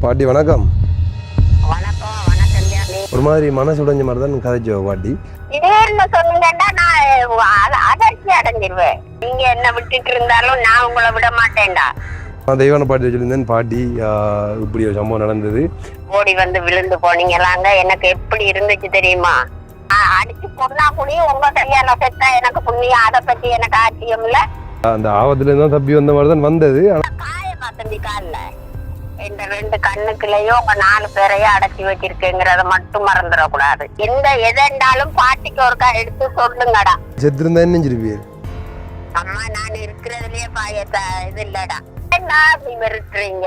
பாட்டி வணக்கம். வணக்கம் வணக்கம் ஜானி. ஒரு மாதிரி மனசு உடைஞ்ச மாதிரி தான் கதைச்சோ பாட்டி. திடீர்னு சொன்னீங்கன்னா நான் அதிர்ச்சி அடைஞ்சிருவேன். நீங்க என்ன விட்டுட்டு இருந்தாலும் நான் உங்களை விட மாட்டேன்டா. நான் தெய்வான பாட்டி சொல்லியிருந்தேன். பாட்டி இப்படி ஒரு சம்பவம் நடந்தது. ஓடி வந்து விழுந்து போனீங்களாங்க. எனக்கு எப்படி இருந்துச்சு தெரியுமா? அடிச்சு பொண்ணா கூடிய உங்க கையால செத்தா எனக்கு புண்ணியம். அதை பத்தி எனக்கு ஆச்சரியம் இல்ல. அந்த ஆபத்துல தான் தப்பி வந்த மாதிரி தான் வந்தது. காயமா தம்பி காலில் இந்த 2 கண்ணுக்குள்ளேயும் உங்க 4 பேரையும் அடைச்சி வச்சிருக்கேங்கிறத மட்டும் மறந்துடக்கூடாது. எதெண்டாலும் பாட்டிக்கு ஒருக்கா எடுத்து சொல்லுங்கடா. செத்துருந்தா நெஞ்சிருப்பீர். அம்மா நான் இருக்கிறதுலயே இது இல்லடா. என்ன அப்படி மிரட்டுறீங்க?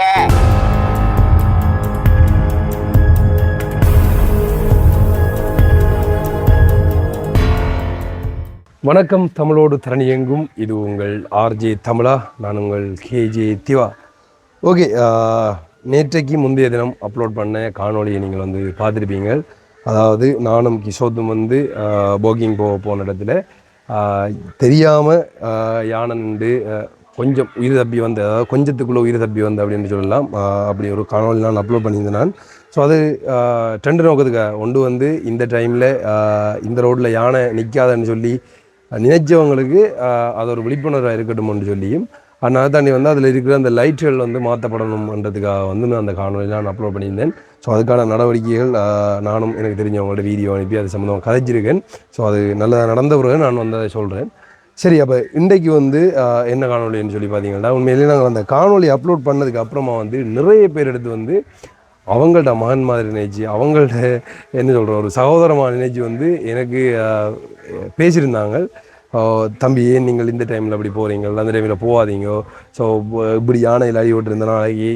வணக்கம், தமிழோடு தரணி எங்கும். இது உங்கள் ஆர்ஜே தமிழா. நான் உங்கள் கேஜே திவா. ஓகே, நேற்றைக்கு முந்தைய தினம் அப்லோட் பண்ண காணொலியை நீங்கள் வந்து பார்த்துருப்பீங்க. அதாவது நானும் கிஷோத்தும் வந்து போகிங் போன இடத்துல தெரியாமல் யானண்டு கொஞ்சம் உயிர் தப்பி வந்து, அதாவது கொஞ்சத்துக்குள்ளே உயிர் தப்பி வந்து அப்படின்னு சொல்லலாம். அப்படி ஒரு காணொலி நான் அப்லோட் பண்ணியிருந்தேன் நான். ஸோ அது 2 நோக்கத்துக்காக ஒன்று வந்து இந்த டைமில் இந்த ரோட்டில் யானை நிற்காதன்னு சொல்லி நினைச்சவங்களுக்கு அது ஒரு விழிப்புணர்வாக இருக்கட்டும்னு சொல்லியும், அதனால தாண்டி வந்து அதில் இருக்கிற அந்த லைட்டுகள் வந்து மாற்றப்படணும்ன்றதுக்காக வந்து நான் அந்த காணொலியில் நான் அப்லோட் பண்ணியிருந்தேன். ஸோ அதுக்கான நடவடிக்கைகள் நானும் எனக்கு தெரிஞ்சவங்களோட வீடியோ அனுப்பி அது சம்மந்தமாக கதைச்சிருக்கேன். ஸோ அது நல்லதாக நடந்த பிறகு நான் வந்து அதை சொல்கிறேன். சரி, அப்போ இன்றைக்கு வந்து என்ன காணொலின்னு சொல்லி பார்த்தீங்கன்னா, உண்மையிலேயே நாங்கள் அந்த காணொலி அப்லோட் பண்ணதுக்கு அப்புறமா வந்து நிறைய பேர் எடுத்து வந்து அவங்கள்ட்ட மகன் மாதிரி நினைச்சு, அவங்கள்ட்ட என்ன சொல்கிற ஒரு சகோதரமாக நினைச்சு வந்து எனக்கு பேசியிருந்தாங்க. தம்பி, ஏன் நீங்கள் இந்த டைமில் அப்படி போகிறீங்க, அந்த டைமில் போகாதீங்க, ஸோ இப்படி யானையில் அடி விட்டுருந்த நாளைக்கு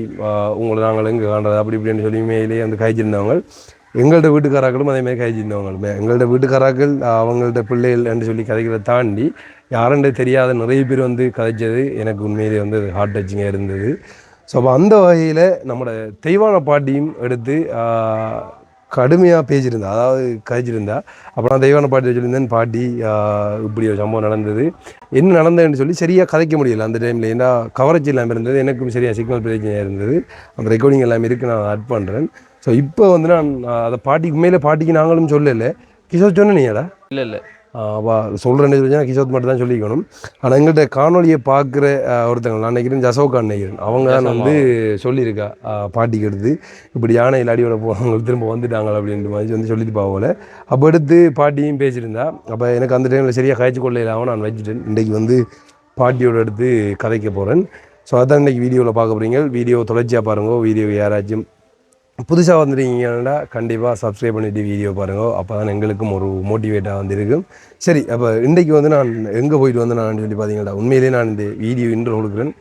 உங்களை நாங்கள் எங்கே காண்றது அப்படி இப்படின்னு சொல்லி மேலே வந்து காய்ச்சிருந்தவங்க. எங்கள்கிட்ட வீட்டுக்காராக்களும் அதேமாதிரி காய்ச்சிருந்தவங்க. எங்கள்கிட்ட வீட்டுக்காராக்கள் அவங்கள்ட்ட பிள்ளைகள் என்று சொல்லி கதைகளை தாண்டி யாருன்னு தெரியாத நிறைய பேர் வந்து கதைச்சது எனக்கு உண்மையிலே வந்து ஹார்ட் டச்சிங்காக இருந்தது. ஸோ அப்போ அந்த வகையில் நம்மளோட தெய்வான பாட்டியும் எடுத்து கடுமையாக பேசியிருந்தா, அதாவது கதைச்சிருந்தா. அப்புறம் நான் தெய்வான பாட்டி சொல்லியிருந்தேன், பாட்டி இப்படி ஒரு சம்பவம் நடந்தது, என்ன நடந்ததுன்னு சொல்லி சரியாக கதைக்க முடியல அந்த டைமில். ஏன்னா கவரேஜ் இல்லாமல் இருந்தது, எனக்கும் சரியாக சிக்னல் பிரச்சனையாக இருந்தது. அந்த ரெக்கார்டிங் எல்லாமே இருக்குது, நான் ஆட் பண்ணுறேன். ஸோ இப்போ வந்து நான் அதை பாட்டிக்கு மேலே பாட்டிக்கு நாங்களும் சொல்லலை. கிஷோர் சொன்னீங்கடா? இல்லை சொல்கிறேன்னு சொல்லி கிஷோத் மட்டும் தான் சொல்லிக்கணும். ஆனால் எங்கள்கிட்ட காணொலியை பார்க்குற ஒருத்தங்க, நான் நினைக்கிறேன் ஜசோக்கா நினைக்கிறேன், அவங்க தான் வந்து சொல்லியிருக்கா பாட்டிக்கு எடுத்து இப்படி யானையில் அடியோட போகிறவங்க திரும்ப வந்துட்டாங்க அப்படின்ற மாதிரி வந்து சொல்லிட்டு போகல. அப்போ எடுத்து பாட்டியும் பேசியிருந்தா. அப்போ எனக்கு அந்த டைமில் சரியாக காய்ச்சி கொள்ள இல்லாமல் நான் வச்சுட்டேன். இன்றைக்கி வந்து பாட்டியோட எடுத்து கதைக்க போகிறேன். ஸோ அதான் இன்றைக்கி வீடியோவில் பார்க்க போகிறீங்க. வீடியோ தொடர்ச்சியாக பாருங்கள். வீடியோ யாராச்சும் புதுசாக வந்துருக்கீங்கன்னா கண்டிப்பாக சப்ஸ்கிரைப் பண்ணிவிட்டு வீடியோ பாருங்கள். அப்போ தான் எங்களுக்கும் ஒரு மோட்டிவேட்டாக வந்து இருக்கும். சரி, அப்போ இன்றைக்கு வந்து நான் எங்கே போயிட்டு வந்து நான் சொல்லி பார்த்தீங்கன்னா, உண்மையிலே நான் இந்த வீடியோ இன்று கொடுக்குறேன்.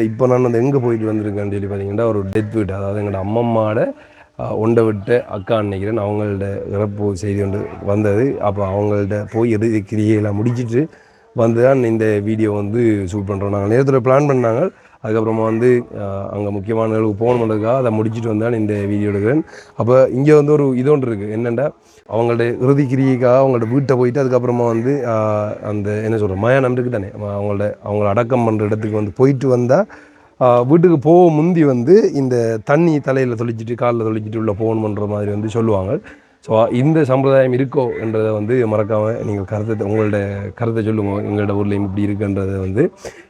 இப்போ நான் வந்து எங்கே போயிட்டு வந்திருக்கேன்னு சொல்லி பார்த்தீங்கன்னா, ஒரு டெத் வீட்டு, அதாவது எங்களோட அம்மம்மாவோட ஒண்டை விட்ட அக்கா நினைக்கிறேன், அவங்கள்ட இறப்பு செய்தி கொண்டு வந்தது. அப்போ அவங்கள்ட்ட போய் எது கிரியையெல்லாம் முடிச்சுட்டு வந்து தான் இந்த வீடியோ வந்து ஷூட் பண்ணுறோம். நாங்கள் நேரத்தில் பிளான் பண்ணாங்க. அதுக்கப்புறமா வந்து அங்கே முக்கியமான அளவுக்கு போன் பண்ணுறதுக்காக அதை முடிச்சுட்டு வந்தால் இந்த வீடியோ எடுக்கிறேன். அப்போ இங்கே வந்து ஒரு இது ஒன்று இருக்குது. என்னென்னா, அவங்கள்ட்ட இறுதி கிரியைக்காக அவங்கள்ட்ட வீட்டை போயிட்டு அதுக்கப்புறமா வந்து அந்த என்ன சொல்கிற மயானம் இருக்குது தானே, அவங்கள அடக்கம் பண்ணுற இடத்துக்கு வந்து போயிட்டு வந்தால் வீட்டுக்கு போக முந்தி வந்து இந்த தண்ணி தலையில் தொளிச்சிட்டு காலில் தொளிச்சிட்டு உள்ள ஃபோன் பண்ணுற மாதிரி வந்து சொல்லுவாங்க. ஸோ இந்த சம்பிரதாயம் இருக்கோ என்றதை வந்து மறக்காமல் நீங்கள் உங்களோட கருத்தை சொல்லுவோம். எங்களோட ஊர்லேயும் இப்படி இருக்குன்றதை வந்து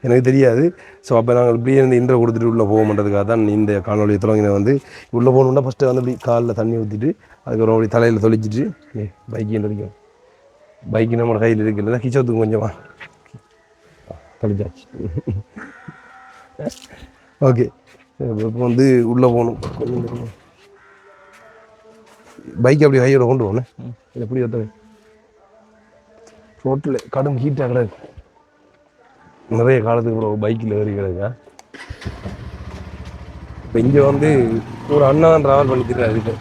எனக்கு தெரியாது. ஸோ அப்போ நாங்கள் இப்படியே இருந்து இன்ட்ரோ கொடுத்துட்டு உள்ளே போகணுன்றதுக்காக தான் இந்த காணொலியை தொடங்கின. வந்து உள்ளே போகணுன்னா ஃபஸ்ட்டு வந்து இப்படி காலில் தண்ணி ஊற்றிட்டு அதுக்கப்புறம் அப்படி தலையில் தொளிச்சிட்டு பைக்கின்னு தொளிக்கும். பைக்கு நம்ம கையில் இருக்குல்ல, கிச்சத்துக்கு கொஞ்சமாக தொளிச்சாச்சு. ஓகே, இப்போ வந்து உள்ளே போகணும். கொஞ்சம் பைக் அப்படி கையோட கொண்டு போகணும். எப்படி ஒருத்தவை ரோட்டில் கடும் ஹீட்டாக கிடக்கு. நிறைய காலத்துக்கு அப்புறம் பைக்கில் ஏறி கிடக்கா. இப்போ இங்கே வந்து ஒரு அண்ணா தான் ட்ராவல் பண்ணிட்டு அதுக்கு.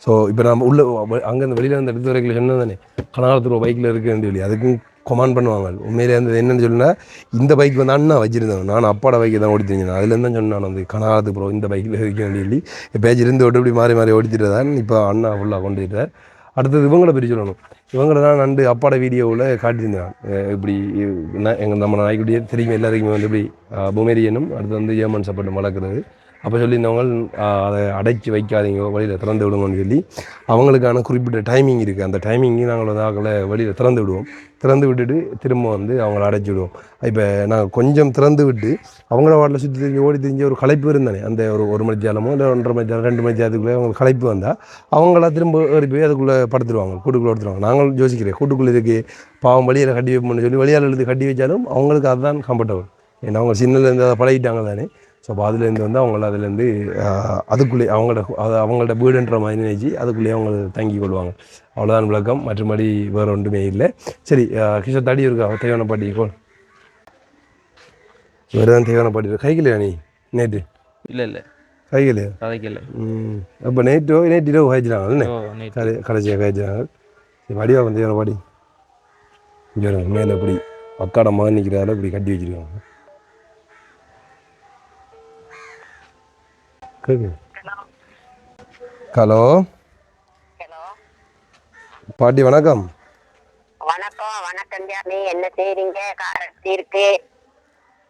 ஸோ இப்போ நம்ம உள்ள அங்கேருந்து வெளியில் வந்து எடுத்து வரைக்கும் சொன்னால் தானே கனகாலத்தில் பைக்கில் இருக்குன்னு சொல்லி அதுக்கும் கொமாண்ட் பண்ணுவாங்க. உண்மையிலே வந்து என்னென்னு சொன்னால், இந்த பைக் வந்து அண்ணா வச்சுருந்தேன், நான் அப்பாட பைக்கை தான் ஓடி தெரிஞ்சேன். அதுலேருந்து தான் சொன்னேன், நான் வந்து கனகாலத்துக்கு ப்ரோ இந்த பைக்கில் இருக்கேன்னு சொல்லி எப்போயாச்சும் இருந்து விட்டு இப்படி மாறி மாறி ஓடித்துட்டு தான் இப்போ அண்ணா ஃபுல்லாக கொண்டுட்டார். அடுத்தது இவங்கள பற்றி சொல்லணும். இவங்களை தான் நண்டு அப்பாட வீடியோவில் காட்டியிருந்தான் இப்படி எங்கள் நம்ம நாய்க்குட்டியே தெரியும் எல்லாருக்குமே வந்து இப்படி பொமேரியனும் அடுத்து வந்து ஜெர்மன் ஷெப்பர்டும் வளர்க்குறது. அப்போ சொல்லியிருந்தவங்க அதை அடைச்சி வைக்காதீங்க, வெளியில் திறந்து விடுங்கன்னு சொல்லி அவங்களுக்கான குறிப்பிட்ட டைமிங் இருக்குது. அந்த டைமிங்கு நாங்கள் வந்து அவங்கள வெளியில் திறந்து விடுவோம். திறந்து விட்டுட்டு திரும்ப வந்து அவங்கள அடைச்சி விடுவோம். இப்போ நாங்கள் கொஞ்சம் திறந்து விட்டு அவங்கள வாட்டில் சுற்றி தெரிஞ்சு ஓடி தெரிஞ்ச ஒரு களைப்பு இருந்தானே, அந்த ஒரு மணி ஜாலமோ இல்லை 1.5 மணி ஜாலம் 2 மணி ஜாலத்துக்குள்ளே அவங்களுக்கு களைப்பு வந்தால் அவங்கள திரும்ப ஏறி போய் அதுக்குள்ளே படுத்துருவாங்க, கூட்டுக்குள்ளே எடுத்துருவாங்க. நாங்கள் யோசிக்கிறேன் கூட்டுக்குள்ளே இதுக்கு பாவம் வழியில் கட்டி வைப்போம்னு சொல்லி வெளியால் எழுதி கட்டி வச்சாலும் அவங்களுக்கு அதுதான் கம்ஃபர்டபுள். ஏன்னா அவங்க சின்னலேருந்து அதை பழகிட்டாங்க தானே. ஸோ அப்போ அதுலேருந்து வந்து அவங்கள அதுலேருந்து அதுக்குள்ளே அவங்களோட வீடுன்ற மாதிரி நினைச்சு அதுக்குள்ளேயே அவங்க தங்கி கொள்வாங்க. அவ்வளோதான் விளக்கம், மற்றபடி வேறு ஒன்றுமே இல்லை. சரி, கிஷோர் தடி இருக்கா தேவையான பாட்டி கோல் வேறு தான் தேவையான பாட்டி இருக்கா கைக்கிலையா நீ நேற்று? இல்லை கைக்கிலையா? கதைக்கல. அப்போ நேற்று காய்ச்சினாங்க கடைசியாக காய்ச்சினாங்க. சரி, வடிவா வந்து தேவையான பாட்டி இங்கே மேலே இப்படி அக்காட மாதிரி நிற்கிறால இப்படி கட்டி வச்சுருக்காங்க. ஹலோ பாட்டி வணக்கம். வணக்கம் வணக்கம் ஜாமி, என்ன செய்றீங்க? காரத்தி இருக்கு.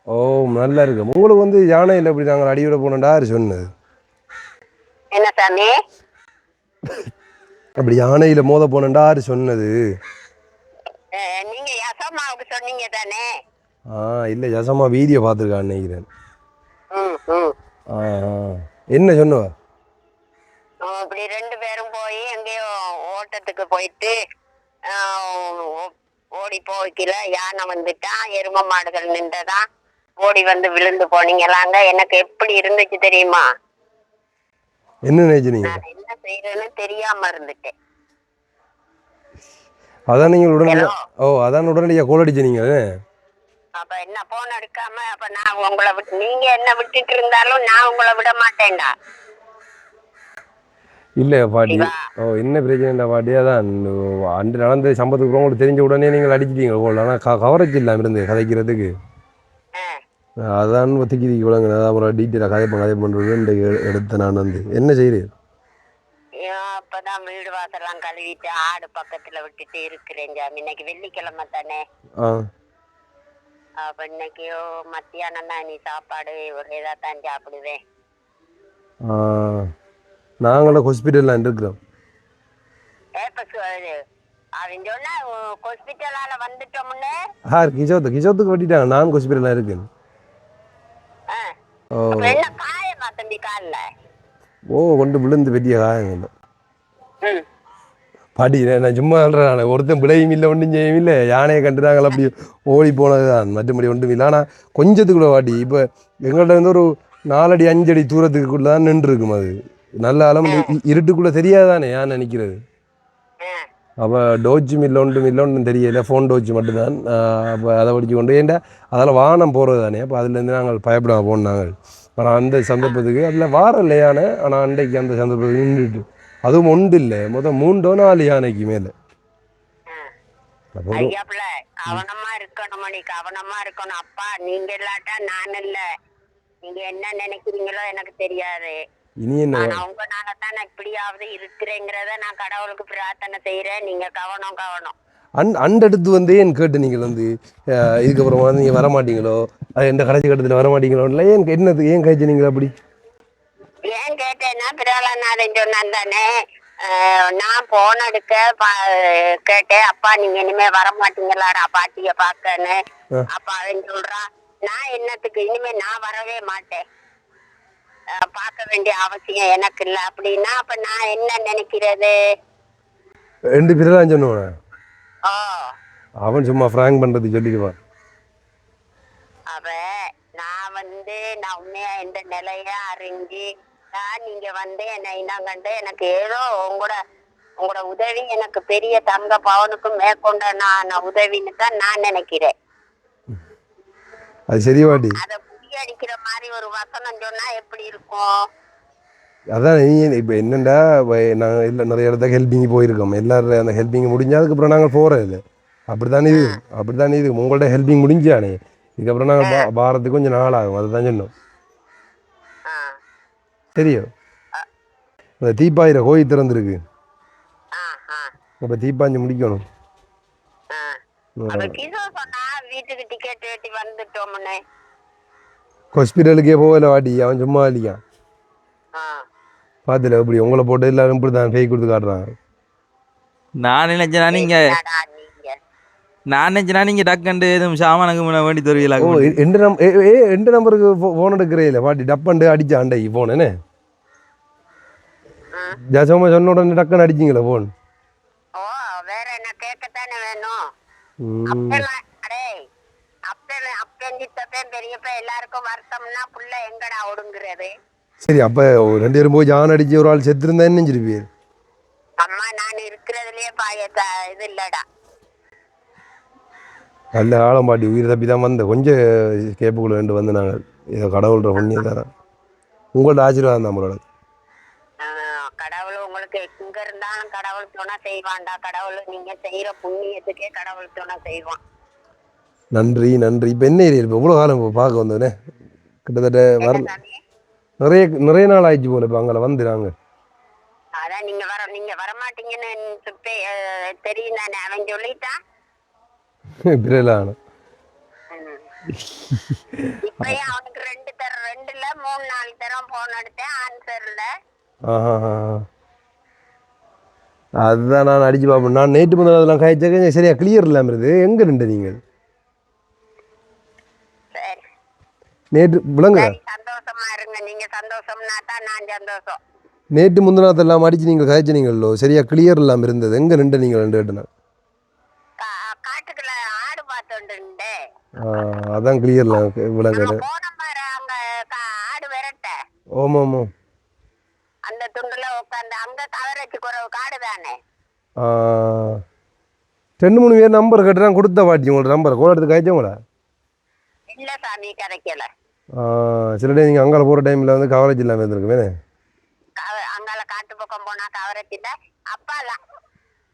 ஓ நல்லா இருக்கு. உங்களுக்கு வந்து யானையில் எப்படி நாங்கள் அடிவிட போனோம்டா சொன்னது? என்ன சாமி? அப்படி யானையில் மோத போனோம்டா சொன்னது? நீங்க யசம்மாவுக்கு சொன்னீங்க தானே? இல்லை யசம்மா வீடியோ பார்த்துருக்கான்னு நினைக்கிறேன். என்ன சொன்னவா? இப்படி 2 பேரும் போய் எங்கேயோ ஓட்டத்துக்கு போயிட்டு ஓடி போய்க்கல, யானை வந்துட்டான், எரும மாடுகள் நின்றதான், ஓடி வந்து விழுந்து போனீங்களாங்க. எனக்கு எப்படி இருந்துச்சு தெரியுமா? என்ன நினைச்சீங்க? என்ன செய்யறேன்னு தெரியாம இருந்துட்டேன். அதான் நீங்கள் உடனடியாக கோல் அடிச்சீங்க. அப்ப என்ன போன் எடுக்காம அப்ப நான் உங்களை விட்டு, நீங்க என்ன விட்டுட்டு இருந்தாலும் நான் உங்களை விட மாட்டேன்டா. இல்லை பாட்டி, என்ன பிரச்சனைடா பாட்டி? அதான் அன்று நடந்த சம்பவத்துக்கு உங்களுக்கு தெரிஞ்ச உடனே நீங்கள் அடிச்சிட்டீங்க கோல். ஆனால் கவரேஜ் இல்லாமல் இருந்து கதைக்கிறதுக்கு அதான் திக்கி விளங்க. அப்புறம் டீட்டெயிலாக கதை பண்ணுறது எடுத்த நான் வந்து என்ன செய்கிறேன்? அப்பதான் வீடு வாசலாம் கழுவிட்டு ஆடு பக்கத்துல விட்டுட்டு இருக்கிறேன் ஜாமி. இன்னைக்கு வெள்ளிக்கிழமை தானே. அப்ப இன்னைக்கு மத்தியானம் தான் நீ சாப்பாடு ஒரே தான் சாப்பிடுவேன். நாங்களும் ஹாஸ்பிட்டல்ல இருக்கிறோம். அவன் சொன்னா ஹாஸ்பிட்டலால வந்துட்டோம்னு. கிஷோத்துக்கு வெட்டிட்டாங்க. நான் ஹாஸ்பிட்டல்ல இருக்கேன். என்ன காயமா தம்பி கால்ல? கொண்டு விழுந்து வெட்டிய காயங்கள் பாட்டி. நான் சும்மா சொல்கிறேன், ஒருத்தன் பிழையும் இல்லை ஒன்றும் செய்யவும் இல்லை. யானையை கண்டுறாங்கள அப்படி ஓடி போனது தான், மற்றபடி ஒன்றும் இல்லை. ஆனால் கொஞ்சத்துக்குள்ள பாட்டி இப்போ எங்கள்கிட்ட வந்து ஒரு 4 அடி 5 அடி தூரத்துக்குள்ள தான் நின்றுருக்கும். அது நல்ல அளவு இருட்டுக்குள்ளே தெரியாதானே யானை நினைக்கிறது. அப்போ டோச்சு மில்ல ஒன்றும் தெரியல, ஃபோன் டோச்சு மட்டும்தான். அப்போ அதை படித்து கொண்டு ஏன்டா அதில் வானம் போகிறது தானே. அப்போ அதுலேருந்து நாங்கள் பயப்படாமல் போனோம் நாங்கள். ஆனால் அந்த சந்தர்ப்பத்துக்கு அதில் வாரம் இல்லை யானை. ஆனால் அன்றைக்கு அந்த சந்தர்ப்பத்துக்கு நின்றுட்டு அதுவும் ஒன்று இல்லை, மொத்தம் 3 4 யானைக்கு மேலே. கவனமா இருக்கணும், நீ கவனமா இருக்கணும். அப்பா நீங்க இல்லாட்டா நான் இல்ல. நீங்க என்ன நினைக்கிறீங்களோ எனக்கு தெரியாது. இனி என்ன உங்கனால தான் நான் இப்படியாவது இருக்கிறேங்கிறத நான் கடவுளுக்கு பிரார்த்தனை செய்யறேன். நீங்க கவனம். அண்டெடுத்து வந்து ஏன் கேட்டு நீங்கள் வந்து இதுக்கப்புறமா வந்து நீங்கள் வரமாட்டீங்களோ, எந்த கடைசி கட்டத்தில் வரமாட்டீங்களோ இல்லை ஏன் கழிச்சு நீங்கள் அப்படி ஏன் கேட்டேன்னா பிரகலாநாதன் சொன்னான் தானே. நான் போன் எடுக்க கேட்டேன், அப்பா நீங்க இனிமே வரமாட்டீங்களாடா பாட்டிய பாக்கன்னு. அப்ப அவன் சொல்றான், நான் என்னத்துக்கு இனிமே நான் வரவே மாட்டேன், பார்க்க வேண்டிய அவசியம் எனக்கு இல்ல அப்படின்னா. அப்ப நான் என்ன நினைக்கிறது? 2 பேர் தான் சொன்னுவான். அவன் சும்மா ஃப்ராங்க் பண்றது சொல்லிடுவான். அவ நான் உண்மையா இந்த நிலைய அறிஞ்சு நீங்க வந்து என்ன இனம் கண்டு எனக்கு ஏதோ உங்களோட உதவி எனக்கு பெரிய தங்க பவனுக்கும் மேற்கொண்ட நான் உதவின்னு தான் நான் நினைக்கிறேன். அது சரிவாடி. அத அடிக்கிற மாதிரி ஒரு வசனம் சொன்னா எப்படி இருக்கும்? அதான் நீ இப்போ என்னென்னா நாங்கள் இல்லை நிறைய இடத்துக்கு ஹெல்ப்பிங் போயிருக்கோம். எல்லாரும் அந்த ஹெல்ப்பிங் முடிஞ்சு அதுக்கப்புறம் நாங்கள் போகிறது இல்லை. அப்படித்தான் இது உங்கள்ட்ட ஹெல்ப்பிங் முடிஞ்சானே. இதுக்கப்புறம் நாங்கள் வாரத்துக்கு கொஞ்சம் நாள் ஆகும். அதுதான் சொன்னோம். தெரியும் அந்த தீப்பாயிர கோயில் திறந்துருக்கு. அப்போ தீப்பாஞ்சி முடிக்கணும். அப்ப கிசோ சொன்னா வீட்டுக்கு டிக்கெட் வெட்டி வந்துட்டோம்னு. ஹாஸ்பிட்டலுக்கே போகல வாட்டி, அவன் சும்மா இல்லையா ஆ. பார்த்துல எப்படி உங்களை போட்டு எல்லாரும் இப்படி தான் பேய் கொடுத்து காட்டுறாங்க. நான் நினைச்சேனா நீங்க என்னடா நீங்க? நான் நினைச்சேனா நீங்க டக்குண்டு எதுவும் சாமானுக்கு முன்ன வேண்டி தருவீங்களா? ஓ எந்த நம்பருக்கு ஃபோன் எடுக்கிறே இல்லை பாட்டி, டப்பண்டு அடிச்சா அண்டை ஃபோனு ஜாசமா சொன்ன உடனே டக்குன்னு அடிச்சிங்களா ஃபோன்? ஓ வேற என்ன கேட்கத்தானே வேணும். அப்பெல்லாம் அடே அப்பெஞ்சித்தப்பே பெரியப்ப எல்லாருக்கும் வருத்தம்னா புள்ள எங்கடா ஒடுங்குறது? சரி, அப்போ 2 பேரும் போய் ஜான் அடிச்சு ஒரு ஆள் செத்துருந்தா என்ன செஞ்சிருப்பீர்? அம்மா நான் இருக்கிறதுலயே இது இல்லடா. நல்ல ஆழம் பாட்டி, உயிர் தப்பி தான் வந்த கொஞ்சம் கேப்புக்குள்ள ரெண்டு வந்து நாங்கள் இதை கடவுள்ற புண்ணியம் தரேன். உங்களோட ஆசீர்வாதம் நம்மளோட. கடவுள் உங்களுக்கு எங்க இருந்தாலும் கடவுள் துணை செய்வான்டா. கடவுள் நீங்க செய்யற புண்ணியத்துக்கே கடவுள் துணை செய்வான். நன்றி நன்றி. இப்போ என்ன ஏரியா இப்போ இவ்வளோ காலம் இப்போ பார்க்க வந்தோன்னே கிட்டத்தட்ட நிறைய நாள் ஆயிடுச்சு போல. இப்போ அங்கே வந்துடுறாங்க. அதான் நீங்க வரமாட்டீங்கன்னு தெரியும் தானே, அவன் சொல்லிட்டான். பிறலான இப்பயே அவனுக்கு 2-3 தரம் போன் எடுத்தேன், ஆன்சர்ல. அதுதான் நான் அடிச்சு பார்ப்பேன். நான் நேற்று முதல்ல அதெல்லாம் காய்ச்சா சரியா கிளியர் இல்லாமல் இருக்குது. எங்கே நின்று நீங்கள் நேற்று விளங்குதா? சந்தோஷமா இருங்க, நீங்க சந்தோஷம்னா தான் நான் சந்தோஷம். நேற்று முந்தினாத்தெல்லாம் அடிச்சு நீங்கள் காய்ச்சினீங்களோ, சரியா கிளியர் இல்லாமல் இருந்தது. எங்கே நின்று நீங்கள் 2 கேட்டுனா காட்டுக்குள்ள ஆடு பார்த்துண்டு அதான் கிளியர்ல விளங்குது. அங்க ஆடு விரட்ட ஓமா ஆமா அந்த துண்டுல உட்காந்து அங்க கவரேஜ் குறவு காடு தானே. 2-3 பேர் நம்பர் கட்டுறான் கொடுத்த பாட்டி. உங்களோட நம்பர் கோல எடுத்து காய்ச்சவங்களா? இல்ல சாமி கிடைக்கல. சில டைம் நீங்கள் அங்கால போகிற டைமில் வந்து கவரேஜ் இல்லாமல் இருந்திருக்கு. அங்கால காட்டு பக்கம் போனா கவரேஜ் இல்ல.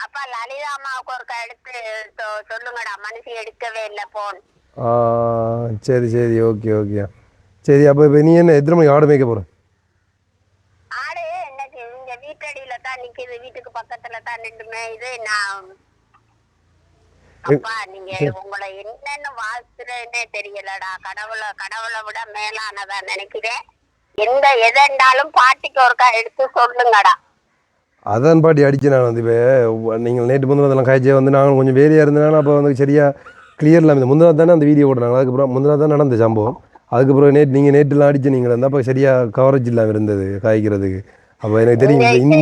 அப்பா லலிதா அம்மாவுக்கு ஒரு எடுத்து சொல்லுங்கடா, மனுஷி எடுக்கவே இல்லை போன். சரி சரி ஓகே ஓகே சரி. அப்போ இப்போ நீ என்ன எத்தனை மணிக்கு ஆடு மேய்க்க போகிற? ஆடு இன்னைக்கு இங்க வீட்டடியில தான் நிக்குது, வீட்டுக்கு பக்கத்துல தான் நின்றுமே. இது நான் அப்பா நீங்க உங்களை என்னன்னு வாழ்த்துறேன்னே தெரியலடா. கடவுளை விட மேலானதா நினைக்கிறேன். எதெண்டாலும் பாட்டிக்கு ஒருக்கா எடுத்து சொல்லுங்கடா. அதான் பாட்டி அடிச்சு நான் வந்து இப்போ நீங்கள் நேற்று முந்தினதெல்லாம் காய்ச்சே வந்து நாங்கள் கொஞ்சம் வேலையாக இருந்தனால அப்போ வந்து சரியாக கிளியர் இல்லாமல் இந்த முந்தினா தானே அந்த வீடியோ ஓடுறாங்க. அதுக்கப்புறம் முந்தினா தான் நடந்த சம்பவம். அதுக்கப்புறம் நீங்கள் நேற்றுலாம் அடிச்சு நீங்கள் இருந்தால் அப்போ சரியாக கவரேஜ் இல்லாமல் இருந்தது காய்க்கிறதுக்கு. அப்போ எனக்கு தெரியும்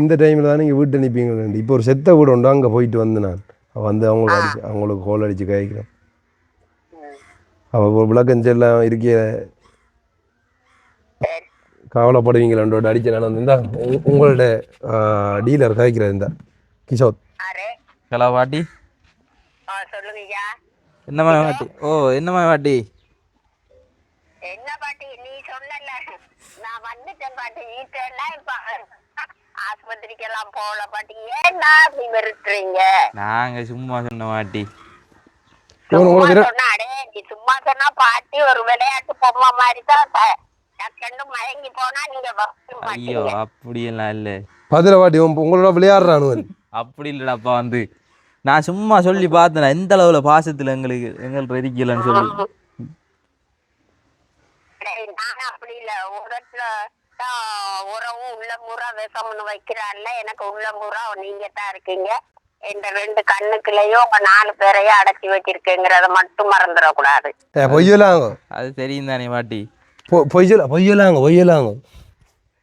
இந்த டைமில் தான் நீங்கள் வீட்டு அனுப்பிங்க. இப்போ ஒரு செத்த வீடு உண்டு, அங்கே போயிட்டு வந்து நான் வந்து அவங்களுக்கு கோல் அடித்து காய்க்கிறேன். அப்போ விளக்கம் எல்லாம் இருக்க கவலைப்படுவீங்களோட அடிச்சு நான் வந்து உங்களோட டீலர் காய்க்கிறார் இந்த கிஷோர். ஹலோ பாட்டி. சொல்லுங்கய்யா. என்னம்மா பாட்டி? ஓ என்னம்மா பாட்டி? என்ன பாட்டி நீ சொன்னல, நான் வந்துட்டேன் பாட்டி. வீட்டெல்லாம் இப்ப ஆஸ்பத்திரிக்கெல்லாம் போகல பாட்டி. ஏன்னா அப்படி மிரட்டுறீங்க? நாங்க சும்மா சொன்ன பாட்டி. சொன்னாடே நீ சும்மா சொன்னா பாட்டி ஒரு விளையாட்டு பொம்மை மாதிரி தான் மயங்கி போனா நீங்க. ஐயோ அப்படியெல்லாம் இல்ல பதில பாட்டி, உங்களோட விளையாடுறானு அப்படி இல்லடாப்பா. வந்து நான் சும்மா சொல்லி பார்த்தேன் எந்த அளவுல பாசத்துல எங்களுக்கு இருக்கலன்னு சொல்லி. நான் அப்படி இல்ல, உறவும் உள்ளங்கூறா விஷம்னு வைக்கிறான்ல. எனக்கு உள்ளங்கூறா நீங்க தான் இருக்கீங்க. இந்த 2 கண்ணுக்குள்ளேயும் உங்க 4 பேரையும் அடைச்சி வச்சிருக்கேங்கிறத மட்டும் மறந்துடக்கூடாது. பொய்யலாங்க அது தெரியும் தானே பாட்டி. பொய்யலாங்க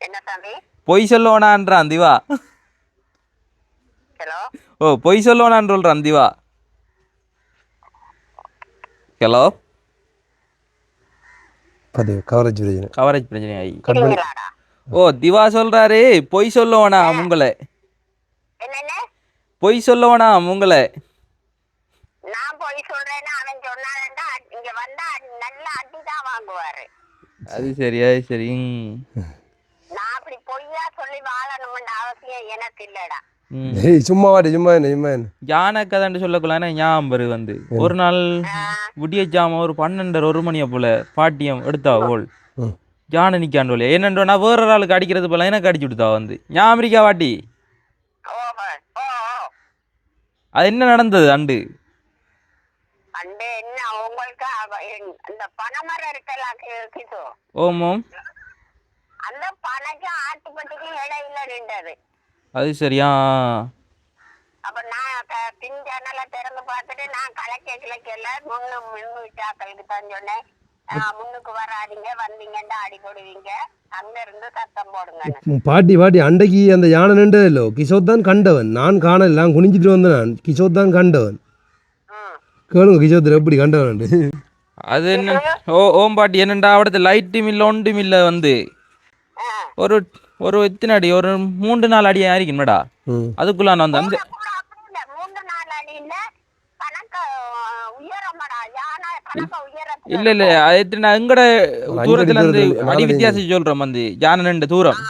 என்ன சாமி பொய் சொல்லோனான்றான் திவா. ஹலோ ஓ பொய் சொல்லோனான் சொல்றான் திவா. ஹலோ கவரேஜ் பிரச்சனை ஆகி. ஓ திவா சொல்றாரு பொய் சொல்லோனா உங்களை. என்னென்ன பொய் சொல்லோனா உங்களை? நான் பொய் சொல்றேன்னு அவன் சொன்னான்டா. இங்க வந்தா நல்ல அடிதான் வாங்குவாரு. அது சரி அது சரி. நான் அப்படி பொய்யா சொல்லி வாழணும்னு அவசியம் எனக்கு இல்லடா. சும்மா என்ன யானை கதாண்டு சொல்லக்குள்ளான ஞாபகம் வந்து ஒரு நாள் விடிய ஜாம ஒரு 12:30 மணியை போல பாட்டியம் எடுத்தா ஓல் யானை நிக்காண்டோல என்னன்றா வேற ஒரு ஆளுக்கு அடிக்கிறது போல எனக்கு அடிச்சு விடுத்தா வந்து ஞாபகம் இருக்கா பாட்டி? அது என்ன நடந்தது அண்டு? அண்டு என்ன உங்களுக்கு இந்த பனைமரம் இருக்கலாம் கிசு. ஓமோம். அந்த பனைக்கும் ஆட்டுப்பட்டிக்கும் இடையில நின்றது. அது சரியா. அப்ப நான் பின் ஜன்னல திறந்து பார்த்துட்டு நான் கிளக்கல முன்னு விட்டாக்களுக்கு தான் சொன்னேன், முன்னுக்கு வராதிங்க, வந்தீங்கன்னா அடி போடுவீங்க, அங்க இருந்து சத்தம் போடுங்க. பாட்டி அன்றைக்கு அந்த யானை நின்றதில்லோ கிஷோர் தான் கண்டவன், நான் காணல, நான் குனிஞ்சிட்டு வந்தேன், நான் கிஷோர் தான் கண்டவன். கேளுங்க கிஷோர் எப்படி கண்டவன். அது என்ன ஓம் பாட்டி என்னண்டா அவடத்து லைட்டும் இல்லை ஒன்றும் இல்லை வந்து ஒரு ஒரு எத்தனை அடி ஒரு 3-4 அடி ஆയിരിக்கும்டா அதுக்குள்ள நான் வந்து அந்த 3-4 அடி இல்ல கணக்க உயரமாடா யானை கணக்க உயரம் இல்ல இல்ல அது எத்தனை எங்கட தூரத்துல இருந்து அடி வித்தியாசம் சொல்றோம் வந்து யானை நின்ற தூரம்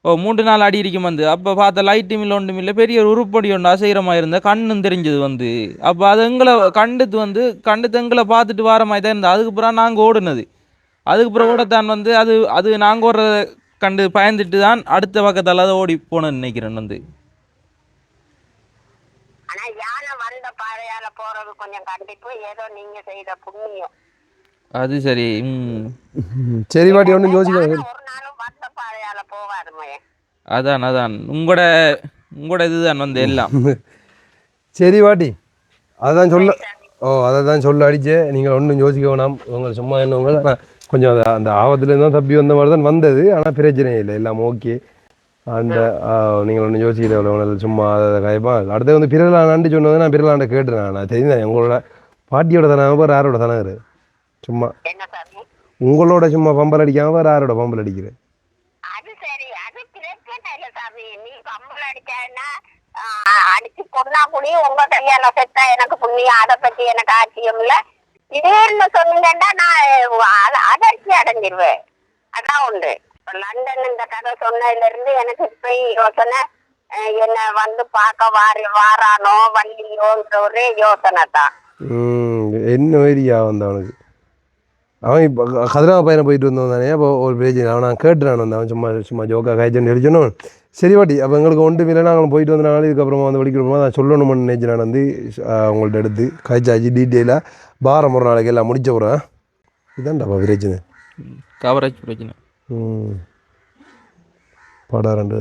3-4 அடி இருக்கும் வந்து. அப்போ பார்த்த லைட்டும் இல்லை ஒன்றும் இல்லை, பெரிய ஒரு உருப்படி ஒன்று அசைகிறமா இருந்த கண்ணும் தெரிஞ்சது வந்து. அப்போ அது எங்களை கண்டுத்து எங்களை பார்த்துட்டு வர மாதிரி தான் இருந்தது. அதுக்கப்புறம் நாங்கள் ஓடுனது, அதுக்கப்புறம் ஓடத்தான் வந்து அது நாங்கள் ஓடுறத கண்டு பயந்துட்டு தான் அடுத்த பக்கத்தால் அதை ஓடி போனேன்னு நினைக்கிறேன் வந்து. ஆனா யானை வந்த பாதையால போறது கொஞ்சம் கண்டிப்பு, ஏதோ நீங்க செய்த புண்ணியம். அது சரி. சரி பாட்டி ஒன்றும் யோசிக்க ஒரு நாளும் வந்த பாதையால போகாதுமே. அதான் உங்களோட இதுதான் வந்து எல்லாம். சரி பாட்டி அதான் சொல்ல அதை தான் சொல்ல அடிச்சு நீங்கள் ஒன்றும் யோசிக்க வேணாம். உங்களை சும்மா என்னவங்க ஆனால் கொஞ்சம் அந்த ஆபத்துலேருந்து தான் தப்பி வந்த மாதிரி தான் வந்தது, ஆனால் பிரச்சனை இல்லை, எல்லாம் ஓகே. அந்த நீங்கள் ஒன்றும் யோசிக்கிற சும்மா அதை கைப்பா. அடுத்து வந்து பிரலாண்டு சொன்னது நான் பிரலாண்ட கேட்டுறேன். நான் தெரியுதான் உங்களோட பாட்டியோட தானே வேறு யாரோட தானே சும்மா உங்களோட சும்மா பம்பல் அடிக்காம வேறு யாரோட பம்பல் அடிக்கிறேன். அது சரி, அது பிரச்சனை இல்லை சாமி. நீ பம்பல் அடிச்சா அடிச்சு கொண்டா கூடி உங்க கையால செத்தா எனக்கு புண்ணியம், அதை பத்தி எனக்கு ஆச்சரியம் இல்லை. திடீர்னு சொன்னீங்கன்னா நான் அதிர்ச்சி அடைஞ்சிருவேன். அதான் உண்டு. லண்டன் இந்த கதை சொன்னதுல இருந்து எனக்கு இப்ப யோசனை, என்ன வந்து பார்க்க வாரானோ வள்ளியோன்ற ஒரே யோசனை தான். என்ன ஏரியா வந்தவனுக்கு அவன் இப்போ கதிராம பையனை போயிட்டு வந்தவன் தானே. அப்போ ஒரு பிரச்சனை அவன் நான் கேட்டுறான் வந்து அவன் சும்மா ஜோக்கா காய்ச்சல் எழுச்சணும். சரி பாட்டி அப்போ எங்களுக்கு ஒன்று இல்லை, நாங்கள் போயிட்டு வந்தனால இதுக்கப்புறமா வந்து வலிக்கிறோமா நான் சொல்லணும்னு நினைச்சு நான் வந்து உங்கள்கிட்ட எடுத்து காய்ச்சாச்சு டீட்டெயிலாக வாரம் ஒரு நாளைக்கு எல்லாம் முடிச்ச போகிறேன். இதான்டாப்பா பிரச்சனை, கவரேஜ் பிரச்சனை. படம் 2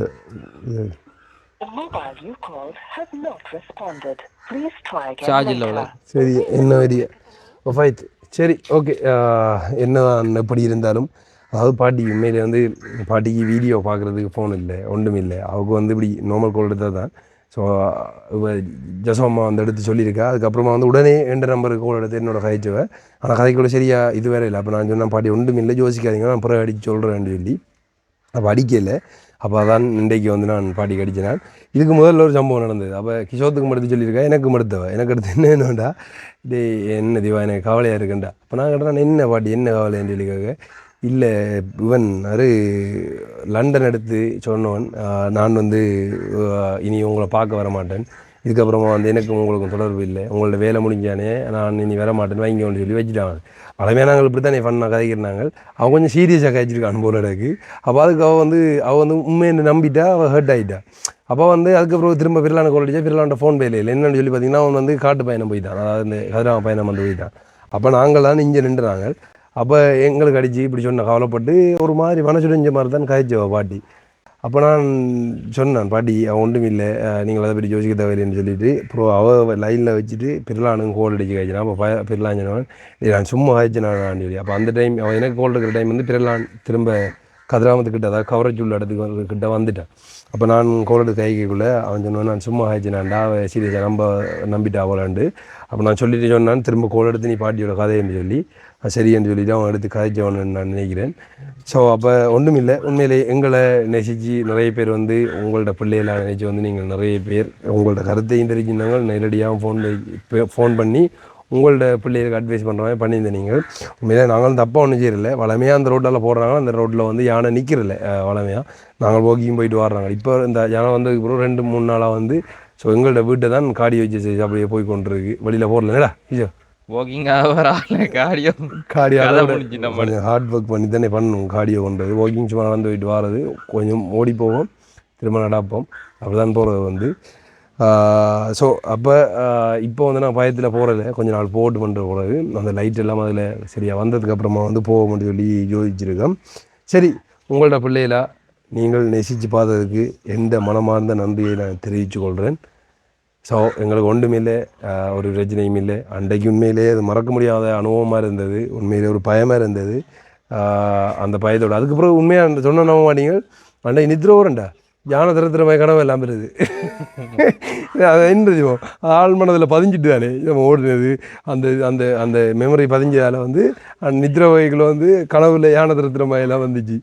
சார்ஜ் இல்லை. சரி என்ன ஏரியா ஃபைட். சரி ஓகே. என்ன எப்படி இருந்தாலும் அதாவது பாட்டிக்கு உண்மையிலே வந்து பாட்டிக்கு வீடியோ பார்க்குறதுக்கு ஃபோன் இல்லை ஒன்றும் இல்லை. அவங்க வந்து இப்படி நார்மல் கால் எடுத்தால் தான். ஸோ ஜசோம்மா வந்து எடுத்து சொல்லியிருக்கா. அதுக்கப்புறமா வந்து உடனே 2 நம்பருக்கு கால் எடுத்து என்னோட கதைச்சுவேன். ஆனால் கதைக்குள்ள சரியா இது வேறு இல்லை. அப்போ நான் சொன்னேன் பாட்டி ஒன்றும் இல்லை யோசிக்காதீங்க, நான் பிறகு அடித்து சொல்கிறேன்னு சொல்லி. அப்போ அடிக்கலை. அப்போ அதான் இன்றைக்கு வந்து நான் பாட்டிக்கு அடித்தேன். நான் இதுக்கு முதல்ல ஒரு சம்பவம் நடந்தது. அப்போ கிஷோத்துக்கு எடுத்து சொல்லியிருக்கேன், எனக்கு எடுத்து என்னடா இதே என்ன திவா எனக்கு கவலையாக இருக்குண்டா. அப்போ நான் கேட்டேன் என்ன பாட்டி என்ன கவலைன்னு சொல்லிக்காக. இல்லை இவன் லண்டன் எடுத்து சொன்னவன் நான் வந்து இனி உங்களை பார்க்க வர மாட்டேன், இதுக்கப்புறமா வந்து எனக்கும் உங்களுக்கும் தொடர்பு இல்லை, உங்களோட வேலை முடிஞ்சானே நான் இனி வர மாட்டேன்னு வைங்கன்னு சொல்லி வச்சுட்டாங்க. பழமையாக நாங்கள் இப்படி தானே ஃபன்னாக கதைக்கிறாங்க. அவன் கொஞ்சம் சீரியஸாக கதைச்சிருக்கான் போல எனக்கு. அப்போ அதுக்கு அவள் வந்து உண்மையை நம்பிட்டா அவள் ஹர்ட் ஆகிட்டா. அப்போ வந்து அதுக்கப்புறம் திரும்ப பிறலான கால் அடிச்சா பிறலான்ட்ட ஃபோன் பேல இல்லை. என்னென்னு சொல்லி பார்த்தீங்கன்னா அவன் வந்து காட்டு பயணம் போயிட்டான், அதாவது இந்த கதிராம பயணம் வந்து போயிட்டான். அப்போ நாங்கள் தான் இங்கே நின்றுறாங்க. அப்போ எங்களுக்கு அடித்து இப்படி சொன்ன கவலைப்பட்டு ஒரு மாதிரி மனசுடைஞ்ச மாதிரி தான் கதைச்சவ பாட்டி. அப்போ நான் சொன்னேன் பாட்டி அவன் ஒன்றும் இல்லை, நீங்கள் அதை பற்றி யோசிக்க தேவையில்லைன்னு சொல்லிவிட்டு அப்புறம் அவள் லைனில் வச்சுட்டு பிறலானுங்க கோல் அடிச்சு காய்ச்சினா. அப்போ பிறலான் சொன்னவன் நான் சும்மா காய்ச்சினான்னு சொல்லி. அப்போ அந்த டைம் அவன் எனக்கு கோல் இருக்கிற டைம் வந்து பிறலான் திரும்ப கதிராமத்துக்கிட்ட அதாவது கவரேஜ் உள்ள இடத்துக்கு கிட்ட வந்துட்டான். அப்போ நான் கோல் எடுத்து கைக்குள்ளே அவன் சொன்னான் நான் சும்மா காய்ச்சினான்டா, அவள் சீரியஸாக நம்பிட்டா அவளாண்டு. அப்போ நான் சொல்லிட்டு சொன்னான் திரும்ப கோல் எடுத்து நீ பாட்டியோட கதைன்னு சொல்லி சரின்னு சொல்லிவிட்டு அவன் எடுத்து கதைச்சவன்னு நான் நினைக்கிறேன். ஸோ அப்போ ஒன்றும் இல்லை, உண்மையிலே எங்களை நேசித்து நிறைய பேர் வந்து உங்கள்ட்ட பிள்ளைகளாக நினைச்சி வந்து நீங்கள் நிறைய பேர் உங்கள்ட்ட கருத்தையும் தெரிஞ்சுருந்தாங்க. நேரடியாக ஃபோன் பண்ணி உங்கள்ட்ட பிள்ளைகளுக்கு அட்வைஸ் பண்ணுற மாதிரி பண்ணியிருந்தேன். நீங்கள் உண்மையிலே நாங்களும் தப்பாக ஒன்றும் செய்யலை. வளமையாக அந்த ரோட்டில் போடுறாங்க, அந்த ரோட்டில் வந்து யானை நிற்கிறதில்ல. வளமையாக நாங்கள் வாக்கிங் போயிட்டு வர்றாங்க. இப்போ இந்த யானை வந்ததுக்கு அப்புறம் 2-3 நாளாக வந்து ஸோ எங்கள்கிட்ட வீட்டை தான் காடி வச்சு அப்படியே போய் கொண்டிருக்கு. வெளியில் போடலடா ஐயோ காடியோ கொஞ்சம் ஹார்ட் ஒர்க் பண்ணி தானே பண்ணணும். காடியோ கொண்டது வாக்கிங் சும்மா நடந்து போயிட்டு வர்றது, கொஞ்சம் ஓடி போவோம் திரும்ப நடப்போம், அப்படி தான் போகிறது வந்து. ஸோ அப்போ இப்போ வந்து நான் பயத்தில் போகிறதில்ல, கொஞ்ச நாள் போட்டு பண்ணுற போகிறது அந்த லைட் எல்லாம் அதில் சரியாக வந்ததுக்கப்புறமா வந்து போக முடியும் சொல்லி யோசிச்சிருக்கோம். சரி, உங்களோட பிள்ளைகளா நீங்கள் நேசித்து பார்த்ததுக்கு எந்த மனமார்ந்த நன்றியை நான் தெரிவித்து கொள்கிறேன். ஸோ எங்களுக்கு ஒன்றும் இல்லை, ஒரு பிரச்சனையும் இல்லை. அன்றைக்கு உண்மையிலேயே அது மறக்க முடியாத அனுபவமாக இருந்தது, உண்மையிலே ஒரு பயமாக இருந்தது. அந்த பயத்தோடு அதுக்கப்புறம் உண்மையாக சொன்ன நம்ப மாட்டீங்க, அன்றைக்கு நித்திர வரண்டா ஞான திறத்திரமாய் கனவு எல்லாம் பெறுது. அது என்ன தெரியுமோ, ஆள் மனதில் பதிஞ்சிட்டு தானே நம்ம ஓடுனது, அந்த அந்த அந்த மெமரி பதிஞ்சதால் வந்து நித்திர வகைகள் வந்து கனவுல யானை திறத்திரமாயெல்லாம் வந்துச்சு.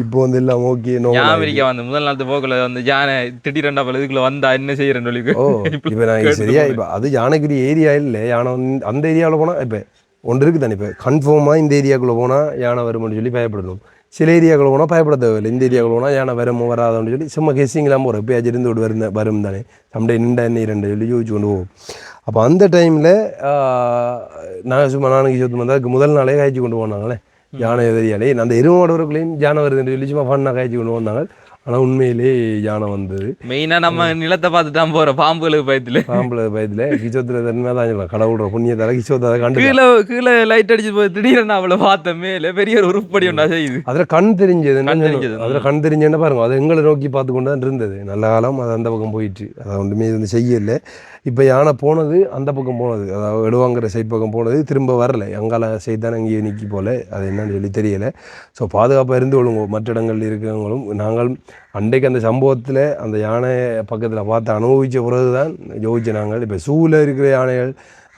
இப்போ வந்து எல்லாம் ஓகே. அமெரிக்கா வந்து முதல் நாள் போகல வந்து யானை திடீரெண்டா பல இதுக்குள்ள வந்தா என்ன செய்யறேன்னு சொல்லி. ஓ இப்போ நான் சரியா இப்போ அது யானைக்குரிய ஏரியா இல்லை, யானை வந்து அந்த ஏரியாவில் போனால் இப்போ ஒன்று இருக்குது தானே, இப்போ கன்ஃபார்மாக இந்த ஏரியாவுக்குள்ளே போனால் யானை வரும்னு சொல்லி பயப்படணும். சில ஏரியாக்கள் போனால் பயப்பட தேவையில்லை. இந்த ஏரியாவுக்குள்ள போனால் யானை வரமோ வராதுன்னு சொல்லி சும்மா கெஸ்ஸிங்லாம் போகிறோம். இப்போ இருந்து விட்டு வரும் தானே, சம்டே நின்றா என்ன ரெண்டு சொல்லி யோசிச்சு கொண்டு போவோம். அப்போ அந்த டைமில் நாங்கள் சும்மா நானும் யோசிச்சு வந்தால் அதுக்கு முதல் நாளே காய்ச்சி கொண்டு போனாங்களே யானை எதிரியாலே. அந்த எருமாடவர்களையும் யானை வருதுன்னு சொல்லி சும்மா ஃபன்னாக காய்ச்சி கொண்டு வந்தாங்க. ஆனால் உண்மையிலே யானை வந்தது. மெயினாக நம்ம நிலத்தை பார்த்து தான் போகிறோம், பாம்புகளுக்கு பயத்தில் கிச்சோத்தில் தன்மையாக தான் சொல்லலாம். கடவுளோட புண்ணியத்தால் கிச்சோத்தை கண்டு கீழே லைட் அடிச்சு போய் திடீர்னு அவளை பார்த்த மேலே பெரிய ஒரு உருப்படி ஒன்றா செய்யுது. அதில் கண் தெரிஞ்சது, அதில் கண் தெரிஞ்சேன்னா பாருங்க, அது எங்களை நோக்கி பார்த்து கொண்டு தான் இருந்தது. நல்ல காலம் அது அந்த பக்கம் போயிட்டு, அதை ஒன்றுமே வந்து செய்யலை. இப்போ யானை போனது அந்த பக்கம் போனது, அதாவது எடுவாங்கிற சைட் பக்கம் போனது, திரும்ப வரலை. அங்கால சைட் தான் அங்கேயே நிற்கி போல, அது என்னன்னு சொல்லி தெரியலை. ஸோ பாதுகாப்பாக இருந்து ஒழுங்கோ. மற்ற இடங்களில் இருக்கிறவங்களும் நாங்கள் அன்றைக்கு அந்த சம்பவத்தில் அந்த யானை பக்கத்தில் பார்த்து அனுபவித்த பிறகு தான் யோசிச்சு நாங்கள் இப்போ சூவில் இருக்கிற யானைகள்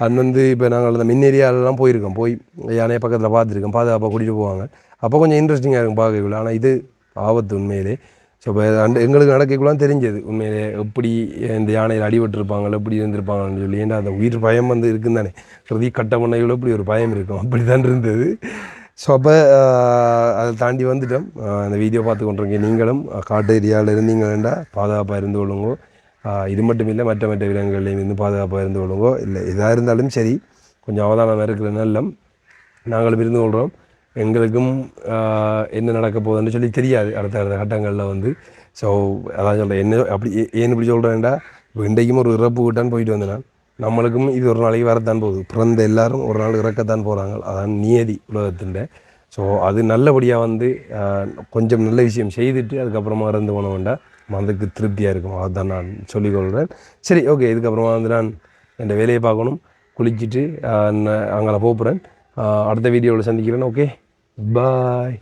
அது வந்து இப்போ நாங்கள் அந்த மின் ஏரியாலெலாம் போயிருக்கோம், போய் யானையை பக்கத்தில் பார்த்துருக்கோம், பாதுகாப்பாக கூட்டிகிட்டு போவாங்க. அப்போ கொஞ்சம் இன்ட்ரெஸ்டிங்காக இருக்கும் பார்க்கக்குள்ள. ஆனால் இது ஆபத்து உண்மையிலே. ஸோ இப்போ எங்களுக்கு நடக்கக்குள்ளாம் தெரிஞ்சது உண்மையிலே எப்படி இந்த யானையில் அடிபட்டிருப்பாங்க, எப்படி இருந்திருப்பாங்கன்னு சொல்லி. ஏன்னா அந்த உயிர் பயம் வந்து இருக்குன்னு தானே, ஹிருதி கட்ட பண்ணைகளோ இப்படி ஒரு பயம் இருக்கும், அப்படி தான் இருந்தது. ஸோ அப்போ அதை தாண்டி வந்துட்டோம். அந்த வீடியோ பார்த்து கொண்டிருங்க நீங்களும் காட்டு ஏரியாவில் இருந்தீங்கன்னா பாதுகாப்பாக இருந்து கொள்ளுங்கோ. இது மட்டும் இல்லை, மற்ற விலங்குகள்லையும் இருந்து பாதுகாப்பாக இருந்து கொள்ளுங்கோ. இல்லை எதாக இருந்தாலும் சரி, கொஞ்சம் அவதானம் இருக்கிற நல்லம் நாங்களும் இருந்து கொள்கிறோம். எங்களுக்கும் என்ன நடக்க போகுதுன்னு சொல்லி தெரியாது அடுத்த கட்டங்களில் வந்து. ஸோ அதான் சொல்கிறேன், என்ன அப்படி ஏன்னு இப்படி சொல்கிறேன்டா, இப்போ இன்றைக்கும் ஒரு இறப்பு விட்டான்னு போயிட்டு வந்தேன். நம்மளுக்கும் இது ஒரு நாளைக்கு வரத்தான் போகுது. பிறந்த எல்லாரும் ஒரு நாள் இறக்கத்தான் போகிறாங்க, அதான் நியதி உலகத்தின். ஸோ அது நல்லபடியாக வந்து கொஞ்சம் நல்ல விஷயம் செய்துட்டு அதுக்கப்புறமா இறந்து போன வேண்டாம், மனதுக்கு திருப்தியாக இருக்கும். அதுதான் நான் சொல்லிக்கொள்கிறேன். சரி, ஓகே. இதுக்கப்புறமா வந்து நான் என் வேலையை பார்க்கணும், குளிச்சுட்டு அங்கே போகிறேன். அடுத்த வீடியோவில் சந்திக்கிறேன். ஓகே, பாய்.